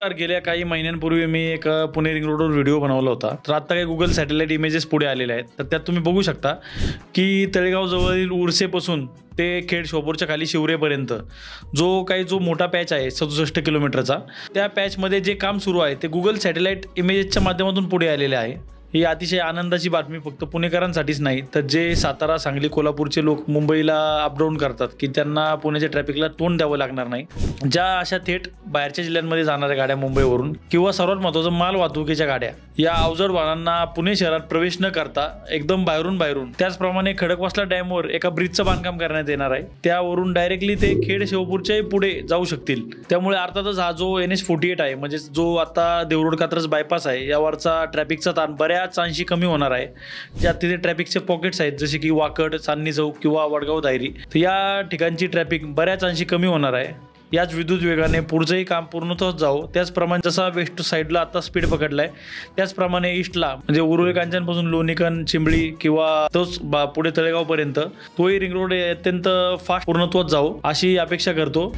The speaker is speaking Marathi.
तर गेल्या काही महिन्यांपूर्वी मी एक पुणे रिंग रोडवर व्हिडिओ बनवला होता. तर आता काही Google सॅटेलाईट इमेजेस पुढे आलेले आहेत. तर त्यात तुम्ही बघू शकता, की तळेगाव जवळील उरसेपासून ते खेड शोपूरच्या खाली शिवरेपर्यंत जो मोठा पॅच आहे 67 किलोमीटरचा, त्या पॅचमध्ये जे काम सुरू आहे ते Google सॅटेलाईट इमेजेसच्या माध्यमातून पुढे आलेले आहे. ही अतिशय आनंदाची बातमी फक्त पुणेकरांसाठीच नाही, तर जे सातारा, सांगली, कोल्हापूरचे लोक मुंबईला अपडाऊन करतात, की त्यांना पुण्याच्या ट्रॅफिकला तोंड द्यावं लागणार नाही. ज्या अशा थेट बाहेरच्या जिल्ह्यांमध्ये जाणाऱ्या गाड्या मुंबईवरून किंवा सर्वात महत्त्वाचं माल वाहतुकीच्या गाड्या या अवजड वाहनांना पुणे शहरात प्रवेश न करता एकदम बाहेरून त्याचप्रमाणे खडकवासला डॅमवर एका ब्रिजचं बांधकाम करण्यात येणार आहे. त्यावरून डायरेक्टली ते खेड शिवपूरच्याही पुढे जाऊ शकतील. त्यामुळे अर्थातच हा जो NH-48 आहे, म्हणजे जो आता देवरुड कात्रज बायपास आहे, यावरचा ट्रॅफिकचा ताण बऱ्याच अंशी कमी होणार आहे. ज्यात तिथे ट्रॅफिकचे पॉकेट्स आहेत, जसे की वाकड, चांदणी चौक किंवा वडगाव दायरी, तर या ठिकाणची ट्रॅफिक बऱ्याच अंशी कमी होणार आहे. याच विद्युत वेगाने पुढचंही काम पूर्णतः जावं, त्याचप्रमाणे जसा वेस्ट साईडला आता स्पीड पकडलाय, त्याचप्रमाणे ईस्टला म्हणजे उरुळी कांचनपासून लोणीकण, चिंबळी किंवा तोच पुढे तळेगावपर्यंत तोही रिंग रोड अत्यंत फास्ट पूर्णत्वात जावं अशी अपेक्षा करतो.